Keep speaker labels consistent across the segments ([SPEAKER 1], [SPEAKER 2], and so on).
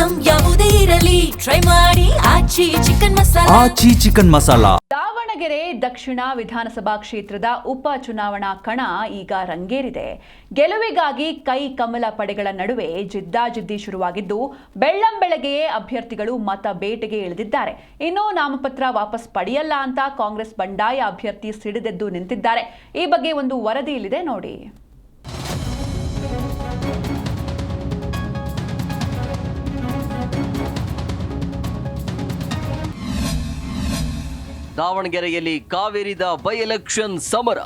[SPEAKER 1] Item ಯಾವುದೇ ಇರಲಿ try ಮಾಡಿ ಆಚಿ ಚಿಕನ್ ಮಸಾಲಾ.
[SPEAKER 2] ದಾವಣಗೆರೆ ದಕ್ಷಿಣ ವಿಧಾನಸಭಾ ಕ್ಷೇತ್ರದ ಉಪ ಚುನಾವಣಾ ಕಣ ಈಗ ರಂಗೇರಿದೆ. ಗೆಲುವಿಗಾಗಿ ಕೈ ಕಮಲ ಪಡೆಗಳ ನಡುವೆ ಜಿದ್ದಾಜಿದ್ದಿ ಶುರುವಾಗಿದ್ದು ಬೆಳ್ಳಂಬೆಳಗ್ಗೆಯೇ ಅಭ್ಯರ್ಥಿಗಳು ಮತ ಬೇಟೆಗೆ ಇಳಿದಿದ್ದಾರೆ. ಇನ್ನು ನಾಮಪತ್ರ ವಾಪಸ್ ಪಡೆಯಲ್ಲ ಅಂತ ಕಾಂಗ್ರೆಸ್ ಬಂಡಾಯ ಅಭ್ಯರ್ಥಿ ಸಿಡಿದೆದ್ದು ನಿಂತಿದ್ದಾರೆ. ಈ ಬಗ್ಗೆ ಒಂದು ವರದಿ ಇಲ್ಲಿದೆ ನೋಡಿ.
[SPEAKER 3] ದಾವಣಗೆರೆಯಲ್ಲಿ ಕಾವೇರಿದ ಬೈ ಎಲೆಕ್ಷನ್ ಸಮರ.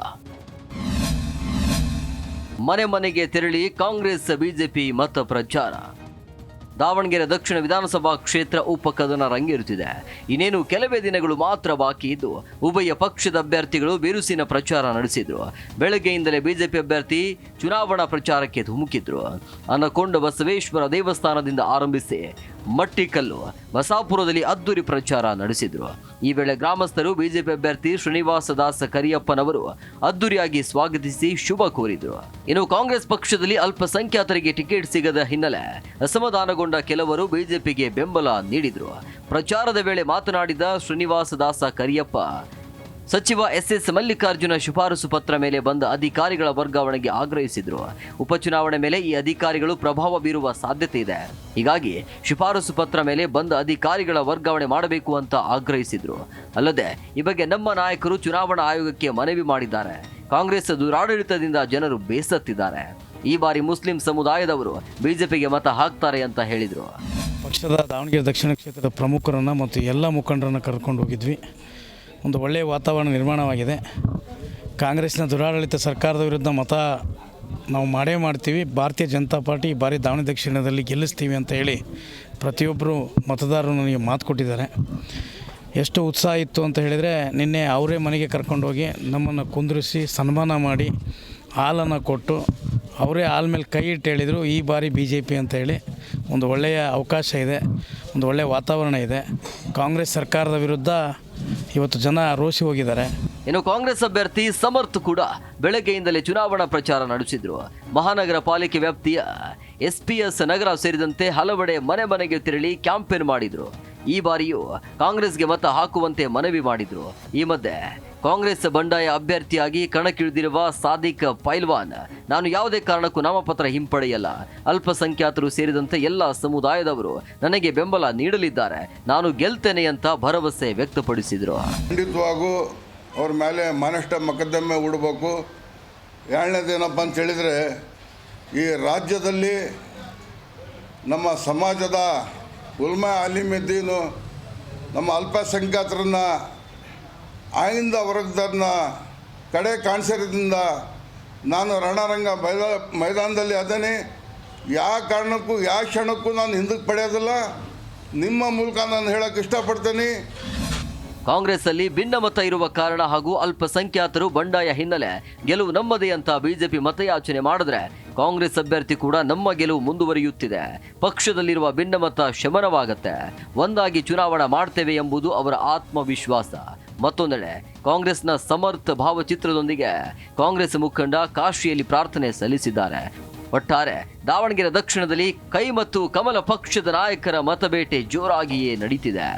[SPEAKER 3] ಮನೆ ಮನೆಗೆ ತೆರಳಿ ಕಾಂಗ್ರೆಸ್ ಬಿಜೆಪಿ ಮತ ಪ್ರಚಾರ. ದಾವಣಗೆರೆ ದಕ್ಷಿಣ ವಿಧಾನಸಭಾ ಕ್ಷೇತ್ರ ಉಪಕದನ ರಂಗೇರುತ್ತಿದೆ. ಇನ್ನೇನು ಕೆಲವೇ ದಿನಗಳು ಮಾತ್ರ ಬಾಕಿ ಇದ್ದು ಉಭಯ ಪಕ್ಷದ ಅಭ್ಯರ್ಥಿಗಳು ಬಿರುಸಿನ ಪ್ರಚಾರ ನಡೆಸಿದ್ರು. ಬೆಳಗ್ಗೆಯಿಂದಲೇ ಬಿಜೆಪಿ ಅಭ್ಯರ್ಥಿ ಚುನಾವಣಾ ಪ್ರಚಾರಕ್ಕೆ ಧುಮುಕಿದ್ರು. ಅನ್ನಕೊಂಡ ಬಸವೇಶ್ವರ ದೇವಸ್ಥಾನದಿಂದ ಆರಂಭಿಸಿ ಮಟ್ಟಿಕಲ್ಲು ಬಸಾಪುರದಲ್ಲಿ ಅದ್ದೂರಿ ಪ್ರಚಾರ ನಡೆಸಿದ್ರು. ಈ ವೇಳೆ ಗ್ರಾಮಸ್ಥರು ಬಿಜೆಪಿ ಅಭ್ಯರ್ಥಿ ಶ್ರೀನಿವಾಸ ದಾಸ ಕರಿಯಪ್ಪನವರು ಅದ್ದೂರಿಯಾಗಿ ಸ್ವಾಗತಿಸಿ ಶುಭ ಕೋರಿದ್ರು. ಇನ್ನು ಕಾಂಗ್ರೆಸ್ ಪಕ್ಷದಲ್ಲಿ ಅಲ್ಪಸಂಖ್ಯಾತರಿಗೆ ಟಿಕೆಟ್ ಸಿಗದ ಹಿನ್ನೆಲೆ ಅಸಮಾಧಾನಗೊಂಡ ಕೆಲವರು ಬಿಜೆಪಿಗೆ ಬೆಂಬಲ ನೀಡಿದ್ರು. ಪ್ರಚಾರದ ವೇಳೆ ಮಾತನಾಡಿದ ಶ್ರೀನಿವಾಸ ದಾಸ ಕರಿಯಪ್ಪ, ಸಚಿವ ಎಸ್ ಮಲ್ಲಿಕಾರ್ಜುನ ಶಿಫಾರಸು ಪತ್ರ ಮೇಲೆ ಬಂದ ಅಧಿಕಾರಿಗಳ ವರ್ಗಾವಣೆಗೆ ಆಗ್ರಹಿಸಿದ್ರು. ಉಪಚುನಾವಣೆ ಮೇಲೆ ಈ ಅಧಿಕಾರಿಗಳು ಪ್ರಭಾವ ಬೀರುವ ಸಾಧ್ಯತೆ ಇದೆ. ಹೀಗಾಗಿ ಶಿಫಾರಸು ಪತ್ರ ಮೇಲೆ ಬಂದ ಅಧಿಕಾರಿಗಳ ವರ್ಗಾವಣೆ ಮಾಡಬೇಕು ಅಂತ ಆಗ್ರಹಿಸಿದ್ರು. ಅಲ್ಲದೆ ಈ ಬಗ್ಗೆ ನಮ್ಮ ನಾಯಕರು ಚುನಾವಣಾ ಆಯೋಗಕ್ಕೆ ಮನವಿ ಮಾಡಿದ್ದಾರೆ. ಕಾಂಗ್ರೆಸ್ ದುರಾಡಳಿತದಿಂದ ಜನರು ಬೇಸತ್ತಿದ್ದಾರೆ. ಈ ಬಾರಿ ಮುಸ್ಲಿಂ ಸಮುದಾಯದವರು ಬಿಜೆಪಿಗೆ ಮತ ಹಾಕ್ತಾರೆ ಅಂತ ಹೇಳಿದರು.
[SPEAKER 4] ಪಕ್ಷದ ದಾವಣಗೆರೆ ದಕ್ಷಿಣ ಕ್ಷೇತ್ರದ ಪ್ರಮುಖರನ್ನು ಮತ್ತು ಎಲ್ಲ ಮುಖಂಡರನ್ನು ಕರ್ಕೊಂಡು ಹೋಗಿದ್ವಿ. ಒಂದು ಒಳ್ಳೆಯ ವಾತಾವರಣ ನಿರ್ಮಾಣವಾಗಿದೆ. ಕಾಂಗ್ರೆಸ್ನ ದುರಾಡಳಿತ ಸರ್ಕಾರದ ವಿರುದ್ಧ ಮತ ನಾವು ಮಾಡೇ ಮಾಡ್ತೀವಿ. ಭಾರತೀಯ ಜನತಾ ಪಾರ್ಟಿ ಈ ಬಾರಿ ದಾವಣಗೆರೆ ದಕ್ಷಿಣದಲ್ಲಿ ಗೆಲ್ಲಿಸ್ತೀವಿ ಅಂತ ಹೇಳಿ ಪ್ರತಿಯೊಬ್ಬರು ಮತದಾರರು ನನಗೆ ಮಾತು ಕೊಟ್ಟಿದ್ದಾರೆ. ಎಷ್ಟು ಉತ್ಸಾಹ ಇತ್ತು ಅಂತ ಹೇಳಿದರೆ ನಿನ್ನೆ ಅವರೇ ಮನೆಗೆ ಕರ್ಕೊಂಡೋಗಿ ನಮ್ಮನ್ನು ಕುಂದಿರಿಸಿ ಸನ್ಮಾನ ಮಾಡಿ ಹಾಲನ್ನು ಕೊಟ್ಟು ಅವರೇ ಹಾಲ್ ಮೇಲೆ ಕೈ ಇಟ್ಟು ಹೇಳಿದರು ಈ ಬಾರಿ BJP ಅಂತ ಹೇಳಿ. ಒಂದು ಒಳ್ಳೆಯ ಅವಕಾಶ ಇದೆ, ಒಂದು ಒಳ್ಳೆಯ ವಾತಾವರಣ ಇದೆ. ಕಾಂಗ್ರೆಸ್ ಸರ್ಕಾರದ ವಿರುದ್ಧ ಇವತ್ತು ಜನ ರೋಷಿ ಹೋಗಿದ್ದಾರೆ.
[SPEAKER 3] ಇನ್ನು ಕಾಂಗ್ರೆಸ್ ಅಭ್ಯರ್ಥಿ ಸಮರ್ಥ್ ಕೂಡ ಬೆಳಗ್ಗೆಯಿಂದಲೇ ಚುನಾವಣಾ ಪ್ರಚಾರ ನಡೆಸಿದ್ರು. ಮಹಾನಗರ ಪಾಲಿಕೆ ವ್ಯಾಪ್ತಿಯ SPS ನಗರ ಸೇರಿದಂತೆ ಹಲವೆಡೆ ಮನೆ ಮನೆಗೆ ತೆರಳಿ ಕ್ಯಾಂಪೇನ್ ಮಾಡಿದ್ರು. ಈ ಬಾರಿಯೂ ಕಾಂಗ್ರೆಸ್ಗೆ ಮತ ಹಾಕುವಂತೆ ಮನವಿ ಮಾಡಿದ್ರು. ಈ ಮಧ್ಯೆ ಕಾಂಗ್ರೆಸ್ ಬಂಡಾಯ ಅಭ್ಯರ್ಥಿಯಾಗಿ ಕಣಕ್ಕಿಳಿದಿರುವ ಸಾದಿಕ್ ಪೈಲ್ವಾನ್, ನಾನು ಯಾವುದೇ ಕಾರಣಕ್ಕೂ ನಾಮಪತ್ರ ಹಿಂಪಡೆಯಲ್ಲ. ಅಲ್ಪಸಂಖ್ಯಾತರು ಸೇರಿದಂತೆ ಎಲ್ಲ ಸಮುದಾಯದವರು ನನಗೆ ಬೆಂಬಲ ನೀಡಲಿದ್ದಾರೆ. ನಾನು ಗೆಲ್ತೇನೆ ಅಂತ ಭರವಸೆ ವ್ಯಕ್ತಪಡಿಸಿದರು.
[SPEAKER 5] ಖಂಡಿತವಾಗೂ ಅವ್ರ ಮೇಲೆ ಮಾನಷ್ಟ ಮೊಕದ್ದಮೆ ಹೂಡಬೇಕು. ಎರಡನೇದೇನಪ್ಪ ಅಂತ ಹೇಳಿದರೆ, ಈ ರಾಜ್ಯದಲ್ಲಿ ನಮ್ಮ ಸಮಾಜದ ಉಲ್ಮಾ ಅಲಿಮುದ್ದೀನು ನಮ್ಮ ಅಲ್ಪಸಂಖ್ಯಾತರನ್ನು ಆಯಿಂದ ವರ್ಗದನ್ನ ಕಡೆ ಕಾಣಿಸಿರೋದ್ರಿಂದ ನಾನು ರಣರಂಗ ಮೈದಾನದಲ್ಲಿ ಅದೇನೆ. ಯಾವ ಕಾರಣಕ್ಕೂ ಯಾವ ಕ್ಷಣಕ್ಕೂ ನಾನು ಹಿಂದಕ್ಕೆ ಪಡೆಯೋದಿಲ್ಲ. ನಿಮ್ಮ ಮೂಲಕ ನಾನು ಹೇಳೋಕ್ಕೆ ಇಷ್ಟಪಡ್ತೀನಿ.
[SPEAKER 3] ಕಾಂಗ್ರೆಸ್ ಅಲ್ಲಿ ಭಿನ್ನಮತ ಇರುವ ಕಾರಣ ಹಾಗೂ ಅಲ್ಪಸಂಖ್ಯಾತರು ಬಂಡಾಯ ಹಿನ್ನೆಲೆ ಗೆಲುವು ನಮ್ಮದೇ ಅಂತ ಬಿಜೆಪಿ ಮತಯಾಚನೆ ಮಾಡಿದ್ರೆ ಕಾಂಗ್ರೆಸ್ ಅಭ್ಯರ್ಥಿ ಕೂಡ ನಮ್ಮ ಗೆಲುವು ಮುಂದುವರಿಯುತ್ತಿದೆ. ಪಕ್ಷದಲ್ಲಿರುವ ಭಿನ್ನಮತ ಶಮನವಾಗುತ್ತೆ. ಒಂದಾಗಿ ಚುನಾವಣೆ ಮಾಡ್ತೇವೆ ಎಂಬುದು ಅವರ ಆತ್ಮವಿಶ್ವಾಸ. ಮತ್ತೊಂದೆಡೆ ಕಾಂಗ್ರೆಸ್ನ ಸಮರ್ಥ ಭಾವಚಿತ್ರದೊಂದಿಗೆ ಕಾಂಗ್ರೆಸ್ ಮುಖಂಡ ಕಾಶಿಯಲ್ಲಿ ಪ್ರಾರ್ಥನೆ ಸಲ್ಲಿಸಿದ್ದಾರೆ. ಒಟ್ಟಾರೆ ದಾವಣಗೆರೆ ದಕ್ಷಿಣದಲ್ಲಿ ಕೈ ಮತ್ತು ಕಮಲ ಪಕ್ಷದ ನಾಯಕರ ಮತಬೇಟೆ ಜೋರಾಗಿಯೇ ನಡೀತಿದೆ.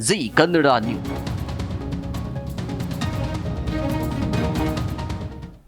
[SPEAKER 3] G Kannada news.